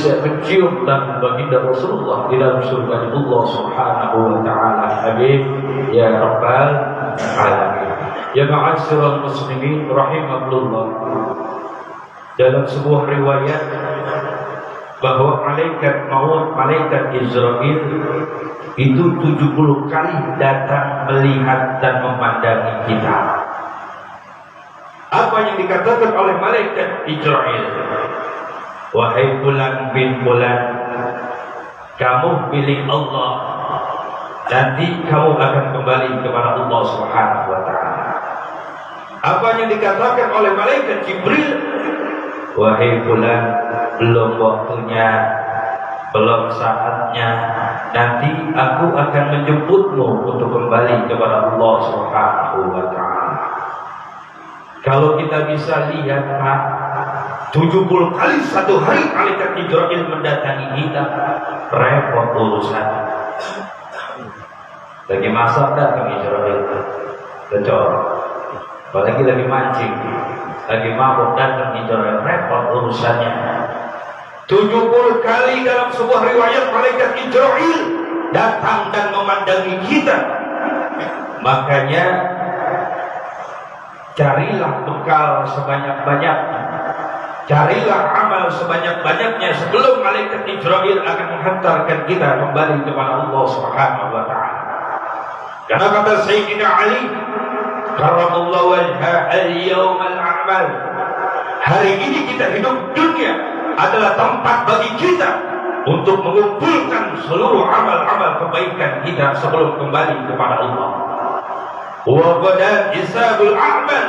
bisa mencium tangan baginda Rasulullah di dalam surga Allah Subhanahu wa taala. Amin ya rabbal alamin. Ya ma'asyiral muslimin rahimakumullah. Dalam sebuah riwayat bahwa malaikat maut, malaikat Israil itu 70 kali datang melihat dan memandangi kita. Apa yang dikatakan oleh malaikat Israil? Wahai fulan bin fulan, kamu milik Allah, nanti kamu akan kembali kepada Allah Subhanahu wa taala. Apa yang dikatakan oleh malaikat Jibril? Wahai fulan, belum waktunya, belum saatnya, nanti aku akan menjemputmu untuk kembali kepada Allah Subhanahu wa taala. Kalau kita bisa lihat, Pak, 70 kali satu hari malaikat Jibril mendatangi kita, repot urusan. Lagi masak datang Jibril, kecor. Apalagi lagi mancing, lagi mabuk datang Jibril, repot urusannya. 70 kali dalam sebuah riwayat malaikat Jibril datang dan memandangi kita. Makanya carilah bekal sebanyak-banyaknya, carilah amal sebanyak-banyaknya sebelum malaikat Jibril akan menghantarkan kita kembali kepada Allah Subhanahu wa taala. Karena kata Sayyidina Ali karramallahu wajha al-yawm al-a'mal, hari ini kita hidup dunia adalah tempat bagi kita untuk mengumpulkan seluruh amal-amal kebaikan kita sebelum kembali kepada Allah. Wa qadan hisabul a'mal,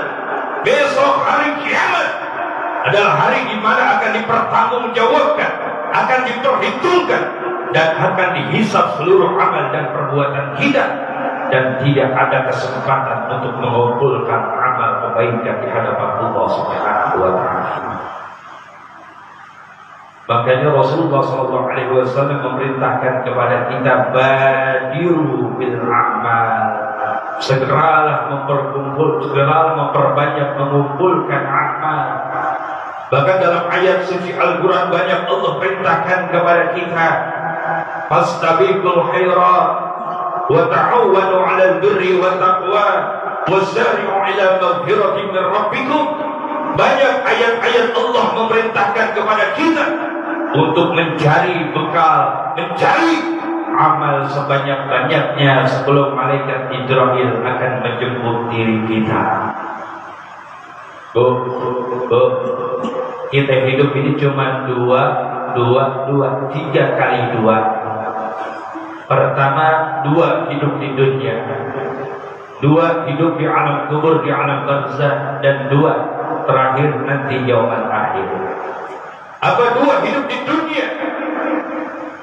besok hari kiamat adalah hari di mana akan dipertanggungjawabkan, akan diperhitungkan dan akan dihisab seluruh amal dan perbuatan kita, dan tidak ada kesempatan untuk mengumpulkan amal kebaikan di hadapan Allah Subhanahu wa taala. Makanya Rasulullah SAW memerintahkan kepada kita, badiru bil a'mal, segeralah memperbanyak mengumpulkan amal. Bahkan dalam ayat suci Al-Quran banyak Allah perintahkan kepada kita, fastabiqul khairat wa ta'awwanu 'alal birri wa taqwa wasari'u ila maghfiratin min rabbikum. Banyak ayat-ayat Allah memerintahkan kepada kita untuk mencari bekal, mencari amal sebanyak-banyaknya sebelum malaikat Jibril akan menjemput diri kita. Kita hidup ini cuma tiga kali dua. Pertama, dua hidup di dunia, dua hidup di alam kubur, di alam barzakh, dan dua terakhir nanti yaumul akhir. Apa dua hidup di dunia?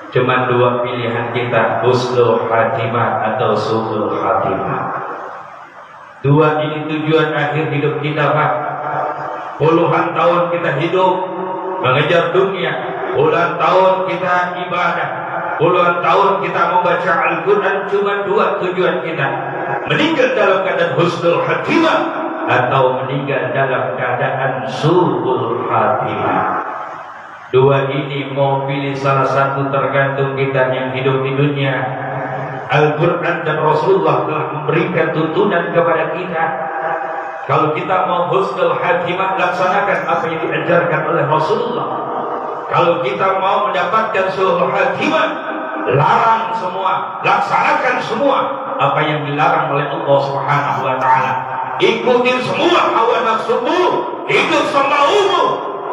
Cuma dua pilihan kita, husnul khatimah atau su'ul khatimah. Dua ini tujuan akhir hidup kita, Pak. Puluhan tahun kita hidup mengejar dunia, puluhan tahun kita ibadah, puluhan tahun kita membaca Al-Quran. Cuma dua tujuan kita, meninggal dalam keadaan husnul khatimah atau meninggal dalam keadaan su'ul khatimah. Dua ini mau pilih salah satu tergantung kita yang hidup di dunia. Al-Quran dan Rasulullah telah memberikan tuntunan kepada kita. Kalau kita mau husnul khatimah, laksanakan apa yang diajarkan oleh Rasulullah. Kalau kita mau mendapatkan su'ul khatimah, larang semua, laksanakan semua apa yang dilarang oleh Allah Subhanahu wa taala. Ikutin semua hawa nafsumu, hidup semaumu,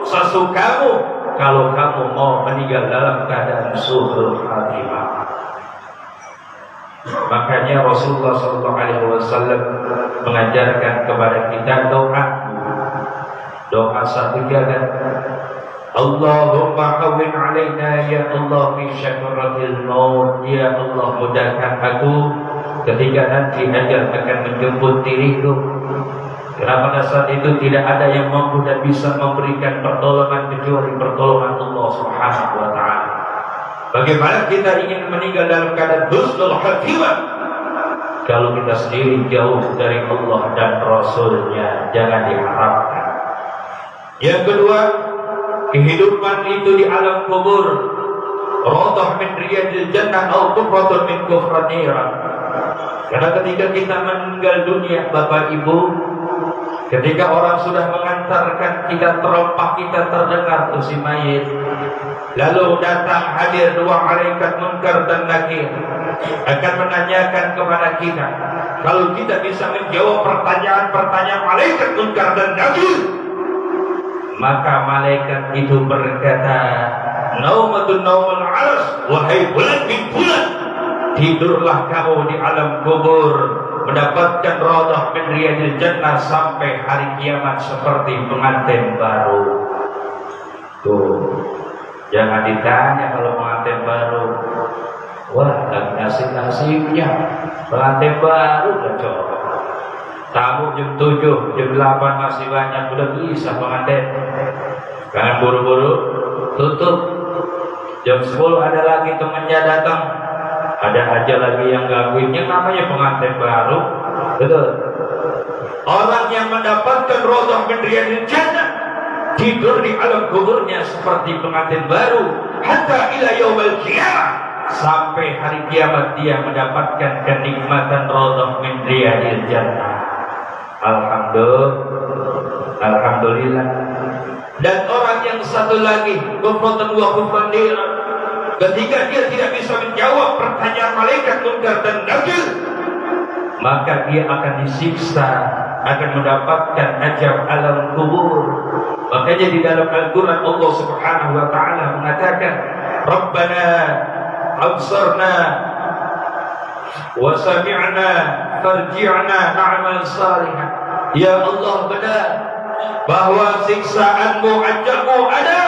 sesukamu, kalau kamu mau meninggal dalam keadaan su'ul khatimah. Makanya Rasulullah SAW mengajarkan kepada kita doa satu jalan. Allahumma hawwin alaina ya Allah fi syakaratil maut. Ya Allah, mudahkan aku ketika nanti ajal akan menjemput diriku. Karena pada saat itu tidak ada yang mampu dan bisa memberikan pertolongan kecuali pertolongan Allah Subhanahu wa taala. Bagaimana kita ingin meninggal dalam keadaan husnul khatimah kalau kita sendiri jauh dari Allah dan Rasulnya? Jangan diharapkan. Yang kedua, kehidupan itu di alam kubur, radhah min riyadil jannah atau kufratun min kufranira. Karena ketika kita meninggal dunia, Bapak Ibu, ketika orang sudah mengantarkan kita, terompah kita terdengar tuh si mayit, lalu datang hadir dua malaikat munkar dan nakir akan menanyakan kepada kita. Kalau kita bisa menjawab pertanyaan-pertanyaan malaikat munkar dan nakir, maka malaikat itu berkata, naumatun naumul aras, wahai bulan bin bulan, tidurlah kamu di alam kubur, mendapatkan radhah min riyadil jannah sampai hari kiamat seperti pengantin baru. Tuh, jangan ditanya kalau pengantin baru, wah lagi nasib-nasibnya pengantin baru udah coba. Tamu jam 7, jam 8 masih banyak, udah bisa pengantin. Jangan buru-buru tutup. Jam 10 ada lagi temannya datang, ada aja lagi yang gangguin, yang namanya pengantin baru. Betul. Orang yang mendapatkan radhah min riyadil jannah tidur di alam kuburnya seperti pengantin baru hatta ila yaumil qiyamah, sampai hari kiamat dia mendapatkan kenikmatan radhah min riyadil jannah. Alhamdulillah. Dan orang yang satu lagi, kufratan wa kufranira, ketika dia tidak bisa menjawab pertanyaan malaikat munkar dan nakir, maka dia akan disiksa, akan mendapatkan azab alam kubur. Makanya di dalam Al-Quran Allah Subhanahu wa ta'ala mengatakan, Rabbana absarna wa sami'na farji'na na'mal salihah. Ya Allah, benar bahwa siksaanmu, ajalmu ada.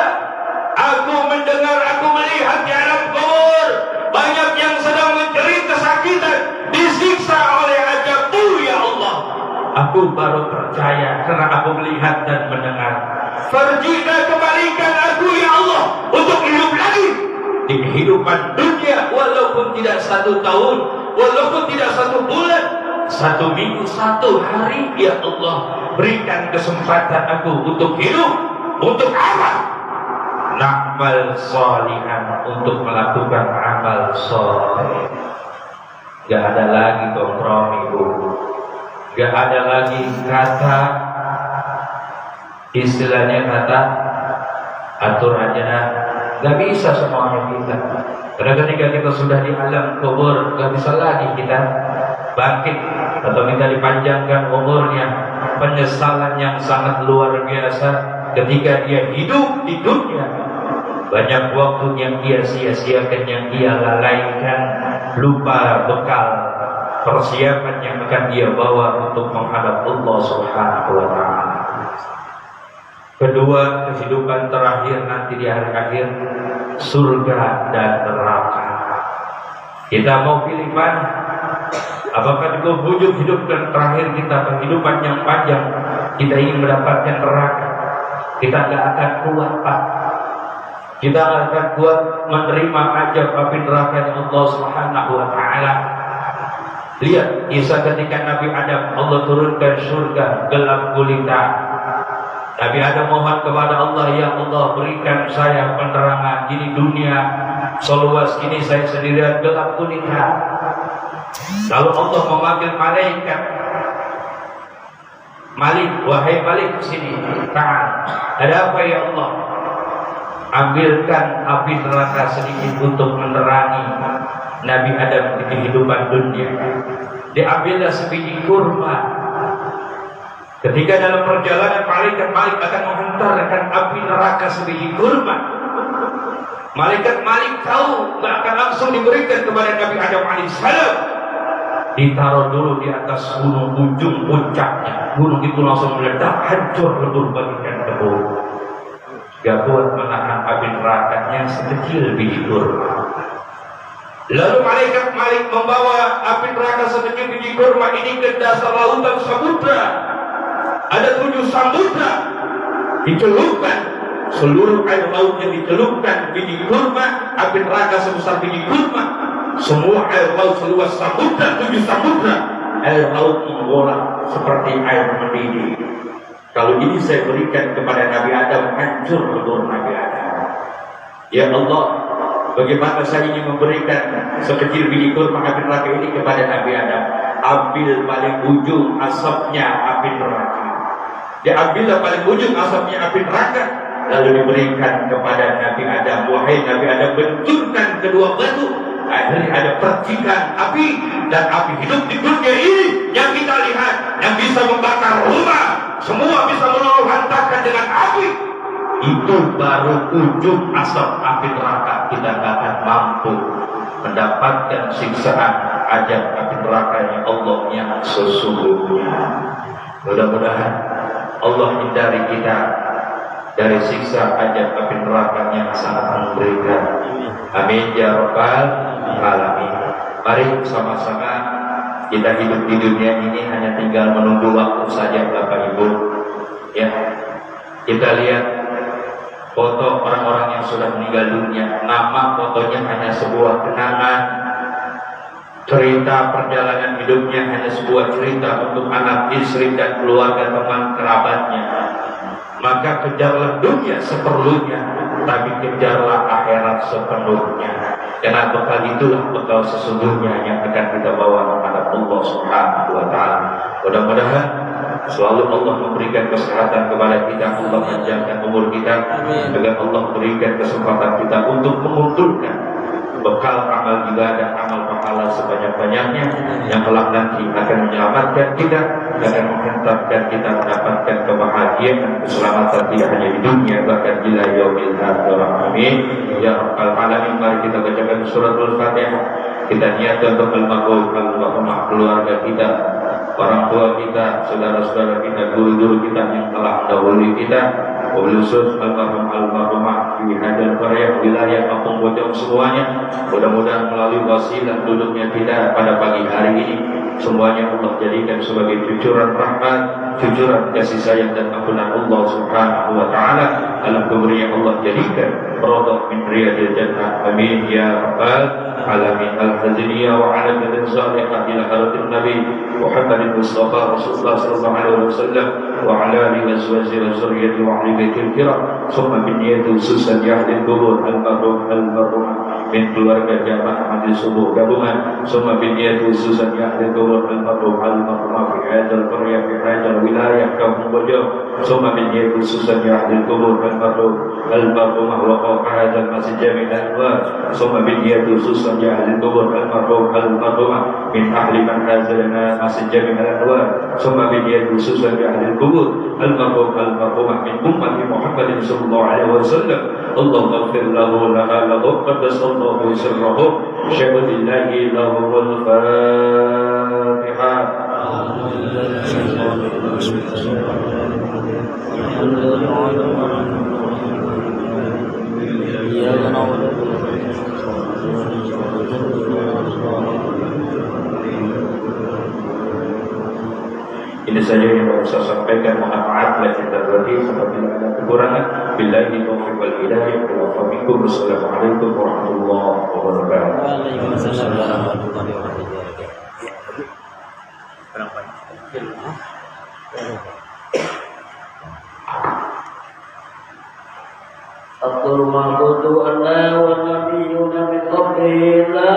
Aku mendengar, aku melihat di alam kubur banyak yang sedang menjerit kesakitan, disiksa oleh azabmu ya Allah. Aku baru percaya karena aku melihat dan mendengar. Farji'na, kembalikan aku ya Allah untuk hidup lagi di kehidupan dunia, walaupun tidak 1 tahun, walaupun tidak 1 bulan, 1 minggu, 1 hari, ya Allah, berikan kesempatan aku untuk hidup, untuk amal, na'mal sholihan, untuk melakukan amal soleh. Gak ada lagi kompromi, gak ada lagi kata, istilahnya kata atur aja, gak bisa semuanya kita. Karena ketika kita sudah di alam kubur, gak bisa lagi kita bangkit atau minta dipanjangkan umurnya. Penyesalan yang sangat luar biasa ketika dia hidup di dunia. Banyak waktu yang dia sia-siakan, yang dia lalaikan, lupa bekal persiapan yang akan dia bawa untuk menghadap Allah Subhanahu wa ta'ala. Kedua, kehidupan terakhir nanti di hari akhir, surga dan neraka. Kita mau pilih mana? Apakah di ujung hidup dan terakhir kita, kehidupan yang panjang, kita ingin mendapatkan neraka? Kita tidak akan kuat, Pak. Kita tidak akan kuat menerima azab api neraka yang Allah Subhanahu wa ta'ala. Lihat kisah ketika Nabi Adam, Allah turunkan surga gelap gulita. Nabi Adam mohon kepada Allah, ya Allah, berikan saya penerangan. Ini dunia seluas ini, saya sendirian gelap gulita. Lalu Allah memanggil malaikat, Malik, wahai Malik, kesini. Ta'al, ada apa ya Allah? Ambilkan api neraka sedikit untuk menerangi Nabi Adam di kehidupan dunia. Diambillah sebiji kurma. Ketika dalam perjalanan malaikat Malik akan menghantarkan api neraka sebiji kurma, malaikat Malik tahu tidak akan langsung diberikan kepada Nabi Adam alaihissalam. Ditaruh dulu di atas gunung, ujung puncaknya. Gunung itu langsung meledak, hancur lebur bagikan debu. Gak kuat menahan api nerakanya sekecil biji kurma. Lalu malaikat Malik membawa api neraka sekecil biji kurma ini ke dasar lautan samudra. Ada 7 samudra dicelupkan, seluruh air lautnya dicelupkan biji kurma, api neraka sebesar biji kurma. Semua air laut seluas samudra, 7 samudra, air laut menggolak seperti air mendidih. Kalau ini saya berikan kepada Nabi Adam, hancur telur Nabi Adam. Ya Allah, bagaimana saya ingin memberikan sekecil biji kurma api neraka ini kepada Nabi Adam. Ambil paling ujung asapnya api neraka. Diambillah paling ujung asapnya api neraka, lalu diberikan kepada Nabi Adam. Wahai Nabi Adam, benturkan kedua batu. Akhirnya ada percikan api, dan api hidup di dunia ini yang kita lihat, yang bisa membakar rumah, semua bisa meluluh-lantakkan dengan api. Itu baru ujung asap api neraka. Kita tidak akan mampu mendapatkan siksaan azab api neraka yang Allah yang sesungguhnya. Mudah-mudahan Allah hindari kita dari siksa azab api neraka yang sangat mengerikan. Amin ya rabbal alamin. Mari sama-sama kita hidup di dunia ini hanya tinggal menunggu waktu saja, Bapak Ibu. Ya, kita lihat foto orang-orang yang sudah meninggal dunia. Nama fotonya hanya sebuah kenangan. Cerita perjalanan hidupnya hanya sebuah cerita untuk anak, istri, dan keluarga, teman, kerabatnya. Maka kejarlah dunia seperlunya, tapi kejarlah akhirat sepenuhnya. Karena bekal itulah bekal sesungguhnya yang akan kita bawa kepada Allah Subhanahu wa Ta'ala. Mudah-mudahan selalu Allah memberikan kesehatan kepada kita, Allah panjangkan umur kita, agar Allah berikan kesempatan kita untuk mengumpulkan bekal amal ibadah, amal pahala sebanyak-banyaknya yang kelak nanti akan menyelamatkan kita, akan menghantarkan kita mendapatkan kebahagiaan, keselamatan tidak hanya di dunia, bahkan ila yaumil akhir. Amin ya rabbal alamin. Mari kita bacakan suratul Fatihah. Kita niatkan untuk al-maqul al-mahumah, keluarga kita, orang tua kita, saudara-saudara kita, guru-guru kita yang telah mendahului kita, khusus almarhumah fi hadal qaryah, wilayah kampung Bojong semuanya. Mudah-mudahan melalui wasilah duduknya kita pada pagi hari ini, semuanya Allah jadikan sebagai cucuran rahmat, cucuran kasih sayang dan ampunan Allah Subhanahu wa Ta'ala. Alam kubur yang Allah jadikan rawdah min riyadil jannah. Amin ya rabbal alamin. Al-haziniya wa ala kadin salihah ila haratin Nabi Muhammad Mustafa Rasulullah sallallahu alaihi wasallam wa ala alihi wa azwajihi wa zurriyyatihi wa ahli baitil kiram. Summa bin niyati khususan di ahli kubur al-marhum min keluarga jamaah ahli subuh gabungan. Summa bin niyati khususan di ahli kubur al-marhum fi hadzal qaryah fi hadzal wilayah kampung Bojong. Summa bin niyati khususan di ahli kubur al-marhum wa hadzal masjid Jami' al-Anwar. Summa bin niyati khususan di ahli kubur al-marhum min ahli man hazalana masjid Jami' al-Anwar. Summa bin niyati khususan di ahli kubur al-marhum min ummati Muhammadin sallallahu alaihi wasallam. Allahumma ighfir lahu lahu qaddasallahu sirrahu syahadillahi lahu al-Fatihah. Ini saja yang mau saya sampaikan. Mohon maaf bila kita berarti apabila ada kekurangan. Billahi taufiq wal hidayah. Wassalamualaikum warahmatullahi wabarakatuh. Waalaikumsalam warahmatullahi wabarakatuh. Abdul Mahbudu Allah wa nabiyuna min qablihi la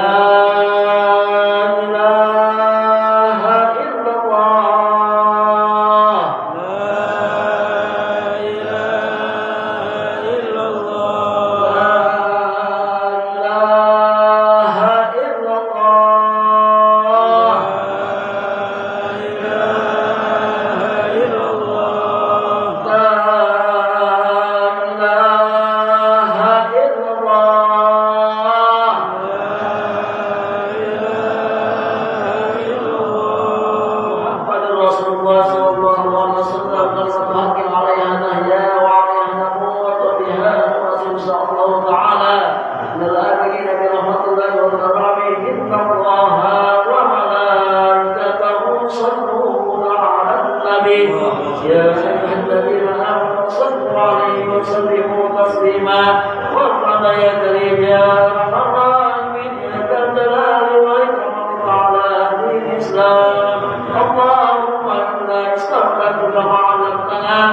Allahumma inna nastaghfiruka wa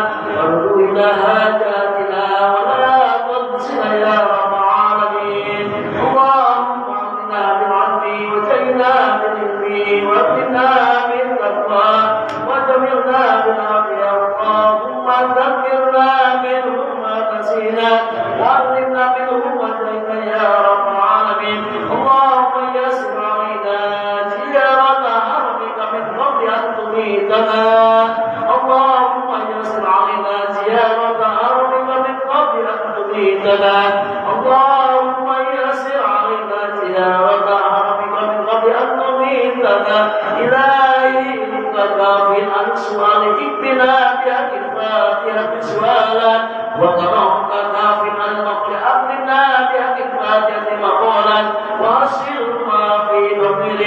إلهي كافٍ عن سؤالك بنا بحق الفاتحة سؤالا وكرمك كافٍ عن مقل أمرنا بحق الفاتحة مقولا وحصل ما في نقل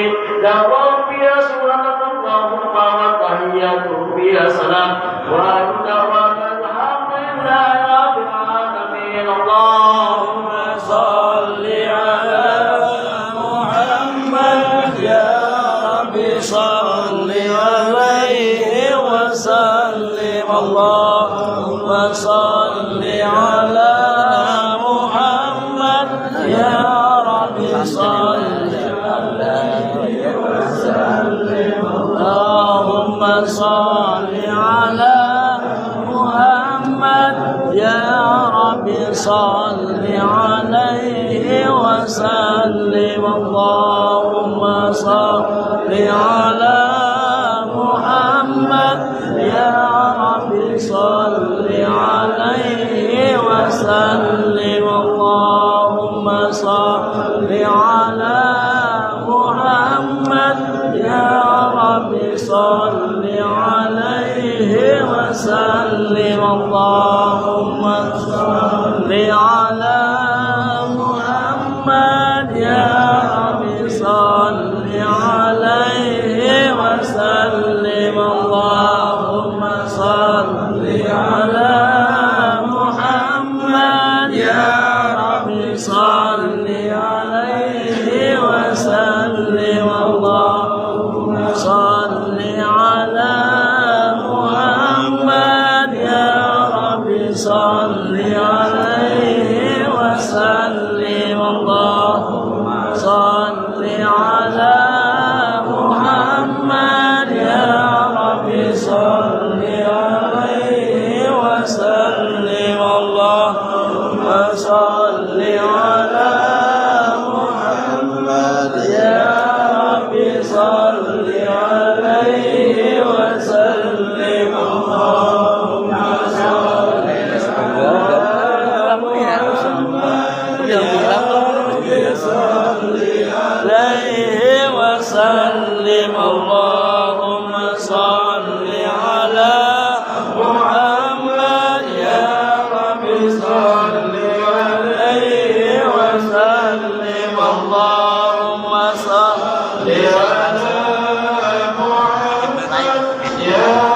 دوام بها سبحانك اللهم وتحياته بها سلام وآخر دعوانا الحمد لله رب العالمين اللهم صل على محمد يا رب صل عليه وسلم اللهم صل على محمد يا رب صل عليه وسلم اللهم صل على محمد يا رب صل عليه وسلم اللهم صل على محمد يا رب صل عليه وسلم اللهم صل على محمد يا رب صل عليه وسلم اللهم صل على محمد يا رب صل عليه وسلم اللهم صل على محمد يا رب صل عليه وسلم اللهم صل على محمد يا رب صل عليه وسلم اللهم صل على محمد يا رب صل عليه وسلم اللهم صل على محمد يا رب صل عليه وسلم اللهم صل على محمد يا رب صل عليه وسلم اللهم صل على محمد يا رب صل عليه وسلم اللهم صل على محمد يا